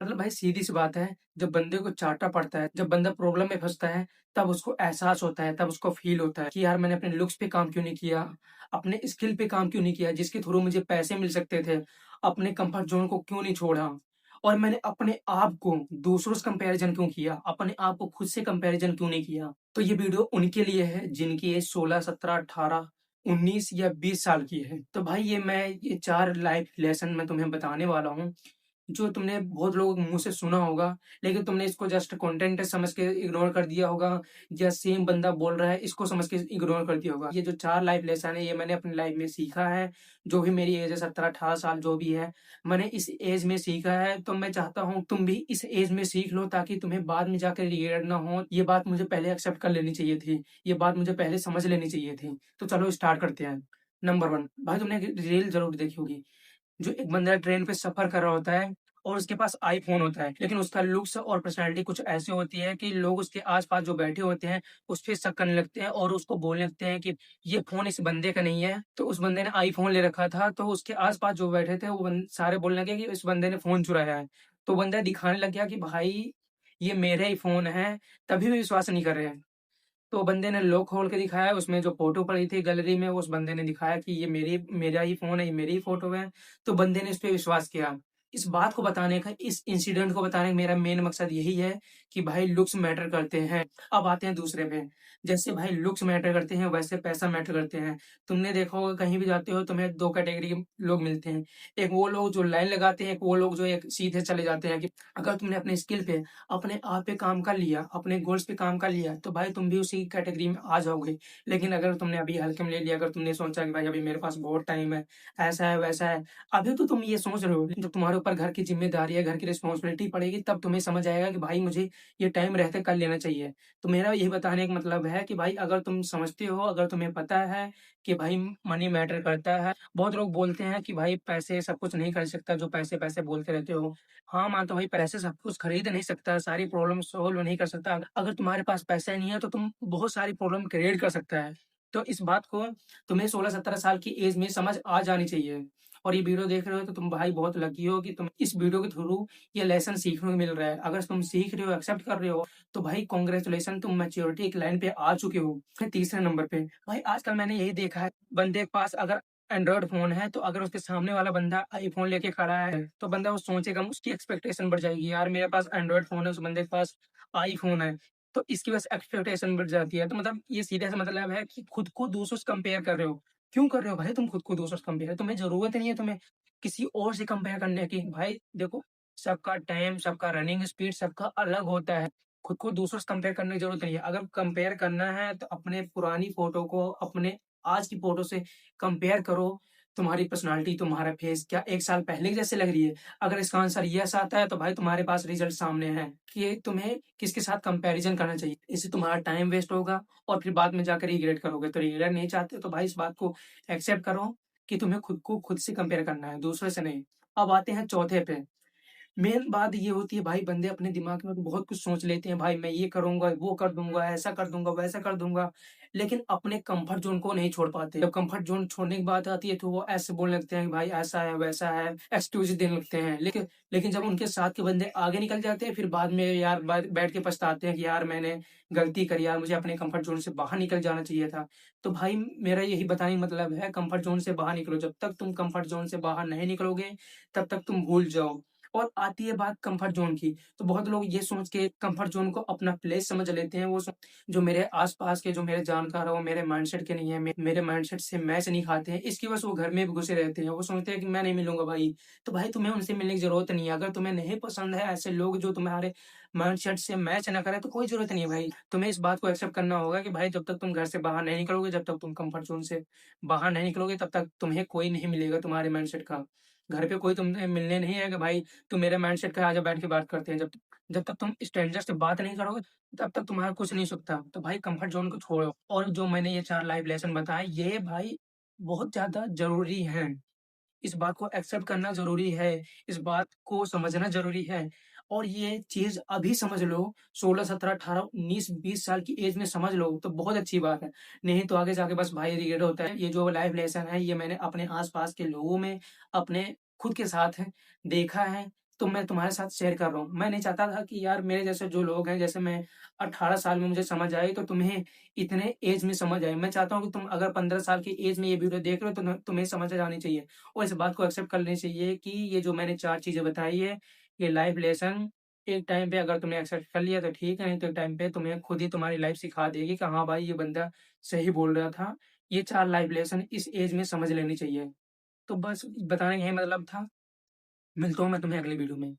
मतलब भाई सीधी-सी बात है, जब बंदे को चाटा पड़ता है, जब बंदा प्रॉब्लम में फँसता है, तब उसको एहसास होता है, तब उसको फ़ील होता है कि यार मैंने अपने लुक्स पे काम क्यों नहीं किया, अपने स्किल पे काम क्यों नहीं किया, जिसके थ्रू मुझे पैसे मिल सकते थे, अपने कम्फर्ट ज़ोन को क्यों नहीं छोड़ा और मैंने अपने आप को दूसरों से कंपैरिज़न क्यों किया, अपने आप को खुद से कंपैरिज़न क्यों नहीं किया। तो ये वीडियो उनके लिए है जिनकी एज 16, 17, 18, 19 या 20 साल की है। तो भाई ये 4 लाइफ लेसन मैं तुम्हें बताने वाला हूँ जो तुमने बहुत लोगों के मुँह से सुना होगा, लेकिन तुमने इसको जस्ट कंटेंट समझ के इग्नोर कर दिया होगा या सेम बंदा बोल रहा है इसको समझ के इग्नोर कर दिया होगा। ये जो 4 लाइफ लेसन है ये मैंने अपनी लाइफ में सीखा है, जो भी मेरी एज है 17-18 साल जो भी है, मैंने इस एज में सीखा है तो मैं चाहता हूँ तुम भी इस एज में सीख लो ताकि तुम्हें बाद में जाकर रिग्रेट ना हो। ये बात मुझे पहले एक्सेप्ट कर लेनी चाहिए थी, ये बात मुझे पहले समझ लेनी चाहिए थी। तो चलो स्टार्ट करते हैं। नंबर 1 भाई तुमने एक रील ज़रूर देखी होगी। जो एक बंदा ट्रेन पे सफ़र कर रहा होता है और उसके पास आईफ़ोन होता है, लेकिन उसका लुक्स और पर्सनैलिटी कुछ ऐसी होती है कि लोग उसके आस-पास जो बैठे होते हैं, उस पे शक करने लगते हैं और उसको बोलने लगते हैं कि ये फ़ोन इस बंदे का नहीं है। तो उस बंदे ने आईफ़ोन ले रखा था, तो उसके आस-पास जो बैठे थे, वो सारे बोलने लगे कि इस बंदे ने फ़ोन चुराया है। तो बंदा दिखाने लग गया कि भाई, ये मेरा ही फ़ोन है, तभी भी विश्वास नहीं कर रहे हैं। तो बंदे ने लॉक खोल के दिखाया, उसमें जो फ़ोटो पड़ी थी गैलरी में, उस बंदे ने दिखाया कि ये मेरा ही फ़ोन है, ये मेरी ही फ़ोटो है। तो बंदे ने इस पे विश्वास किया। इस बात को बताने का, इस इंसिडेंट को बताने का मेरा मेन मकसद यही है कि भाई लुक्स मैटर करते हैं। अब आते हैं दूसरे पे। जैसे भाई लुक्स मैटर करते हैं, वैसे पैसा मैटर करते हैं। तुमने देखा होगा कहीं भी जाते हो तुम्हें 2 कैटेगरी के लोग मिलते हैं। एक वो लोग जो लाइन लगाते हैं, एक वो लोग जो एक सीधे चले जाते हैं कि अगर तुमने अपने स्किल पे अपने आप पे काम कर लिया, अपने गोल्स पे काम कर लिया, तो भाई तुम भी उसी कैटेगरी में आ जाओगे। लेकिन अगर तुमने अभी हल्के में ले लिया, अगर तुमने सोचा कि भाई अभी मेरे पास बहुत टाइम है, ऐसा है, वैसा है, अभी तो तुम ये सोच रहे हो, लेकिन जब तुम्हारे ऊपर घर की ज़िम्मेदारी है, घर की रिस्पॉन्सिबिलिटी पड़ेगी, तब तुम्हें समझ आएगा कि भाई मुझे ये टाइम रहते कर लेना चाहिए। तो मेरा यही बताने का मतलब है कि भाई अगर तुम समझते हो, अगर तुम्हें पता है कि भाई मनी मैटर करता है, बहुत लोग बोलते हैं कि भाई पैसे सब कुछ नहीं कर सकता, जो पैसे-पैसे बोलते रहते हो। हाँ, मानता हूँ भाई पैसे सब कुछ खरीद नहीं सकता, सारी प्रॉब्लम सॉल्व नहीं कर सकता। अगर तुम्हारे पास पैसा नहीं है तो तुम बहुत सारी प्रॉब्लम क्रिएट कर सकता है। तो इस बात को तुम्हें 16-17 साल की एज में समझ आ जानी चाहिए। और ये वीडियो देख रहे हो तो तुम भाई बहुत लकी हो कि तुम इस वीडियो के थ्रू ये लेसन सीखने को मिल रहा है। अगर तुम सीख रहे हो, एक्सेप्ट कर रहे हो तो भाई कांग्रेचुलेशन, तुम मैच्योरिटी एक लाइन पे आ चुके हो। फिर तीसरे नंबर पे भाई आजकल मैंने यही देखा है, बंदे के पास अगर एंड्रॉयड फ़ोन है, तो अगर उसके सामने वाला बंदा आईफ़ोन लेके खड़ा है, तो बंदा वो सोचेगा, उसकी एक्सपेक्टेशन बढ़ जाएगी, यार मेरे पास एंड्रॉयड फ़ोन है, उस बंदे के पास आईफ़ोन है। तो इसकी वजह से एक्सपेक्टेशन बढ़ जाती है। तो मतलब ये सीधे सा मतलब है कि खुद को दूसरों से कंपेयर कर रहे हो। क्यों कर रहे हो भाई तुम खुद को दूसरों से कंपेयर? तुम्हें ज़रूरत ही नहीं है तुम्हें किसी और से कंपेयर करने की। भाई देखो, सबका टाइम, सबका रनिंग स्पीड सबका अलग होता है। खुद को दूसरों से कंपेयर करने की ज़रूरत नहीं है। अगर कंपेयर करना है तो अपने पुरानी फ़ोटो को अपने आज की फ़ोटो से कंपेयर करो। तुम्हारी पर्सनैलिटी, तुम्हारा फेस क्या 1 साल पहले की जैसे लग रही है? अगर इसका आंसर यस आता है तो भाई तुम्हारे पास रिज़ल्ट सामने है कि तुम्हें किसके साथ कंपैरिज़न करना चाहिए। इससे तुम्हारा टाइम वेस्ट होगा और फिर बाद में जाकर रिग्रेट करोगे। तो रिग्रेट नहीं चाहते तो भाई इस बात को एक्सेप्ट करो कि तुम्हें खुद को खुद से कंपेयर करना है, दूसरे से नहीं। अब आते हैं चौथे पे। मेन बात ये होती है भाई, बंदे अपने दिमाग में बहुत कुछ सोच लेते हैं, भाई मैं ये करूँगा, वो कर दूँगा, ऐसा कर दूँगा, वैसा कर दूँगा, लेकिन अपने कम्फर्ट ज़ोन को नहीं छोड़ पाते। जब कम्फर्ट ज़ोन छोड़ने की बात आती है तो वो ऐसे बोलने लगते हैं कि भाई ऐसा है, वैसा है, एक्सक्यूज़ देने लगते हैं। लेकिन जब उनके साथ के बंदे आगे निकल जाते हैं फिर बाद में यार बैठ के पछताते हैं कि यार मैंने गलती करी यार, मुझे अपने कम्फर्ट ज़ोन से बाहर निकल जाना चाहिए था। तो भाई मेरा यही बताने का मतलब है, कम्फर्ट ज़ोन से बाहर निकलो। जब तक तुम कम्फर्ट ज़ोन से बाहर नहीं निकलोगे, तब तक तुम भूल जाओ। और आती है बात कम्फर्ट ज़ोन की, तो बहुत लोग ये सोच के कम्फर्ट ज़ोन को अपना प्लेस समझ लेते हैं। वो जो मेरे आस-पास के जो मेरे जानकार हैं, वो मेरे माइंडसेट के नहीं है, मेरे माइंडसेट से मैच नहीं खाते हैं, इसकी वजह से वो घर में भी घुसे रहते हैं। वो सोचते हैं कि मैं नहीं मिलूँगा भाई, तो भाई तुम्हें उनसे मिलने की ज़रूरत नहीं है। अगर तुम्हें नहीं पसंद है ऐसे लोग जो तुम्हारे माइंडसेट से मैच ना करें, तो कोई ज़रूरत नहीं है भाई। तुम्हें इस बात को एक्सेप्ट करना होगा कि भाई जब तक तुम घर से बाहर नहीं निकलोगे, जब तक तुम कम्फर्ट ज़ोन से बाहर नहीं निकलोगे, तब तक तुम्हें कोई नहीं मिलेगा तुम्हारे माइंडसेट का। घर पे कोई तुमसे मिलने नहीं आएगा भाई, तुम मेरे माइंडसेट का आजा बैठ के बात करते हैं। जब तक तुम स्ट्रेंजर से बात नहीं करोगे, तब तक तुम्हारा कुछ नहीं सूझता। तो भाई कम्फर्ट ज़ोन को छोड़ो, और जो मैंने ये 4 लाइफ लेसन बताए, ये भाई बहुत ज़्यादा ज़रूरी हैं। इस बात को एक्सेप्ट करना ज़रूरी है, इस बात को समझना ज़रूरी है और ये चीज़ अभी समझ लो, 16, 17, 18, 19, 20 साल की एज में समझ लो, तो बहुत अच्छी बात है। नहीं तो आगे जाके बस भाई रिग्रेट होता है। ये जो लाइफ लेसन है, ये मैंने अपने आस-पास के लोगों में, अपने खुद के साथ देखा है, तो मैं तुम्हारे साथ शेयर कर रहा हूँ। मैं नहीं चाहता था कि यार मेरे जैसे जो लोग हैं, जैसे मैं 18 साल में मुझे समझ आई तो तुम्हें इतने ऐज में समझ आए। मैं चाहता हूँ कि तुम अगर 15 साल की ऐज में ये वीडियो देख रहे हो तो तुम्हें समझ आ जानी चाहिए और इस बात को एक्सेप्ट कर लेनी चाहिए कि ये जो मैंने 4 चीज़ें बताई है, ये लाइफ लेसन एक टाइम पे अगर तुमने एक्सेप्ट कर लिया तो ठीक है, नहीं तो एक टाइम पे तुम्हें खुद ही तुम्हारी लाइफ सिखा देगी कि हाँ भाई, ये बंदा सही बोल रहा था। ये 4 लाइफ लेसन इस ऐज में समझ लेनी चाहिए। तो बस बताने का यही मतलब था। मिलता हूँ मैं तुम्हें अगली वीडियो में।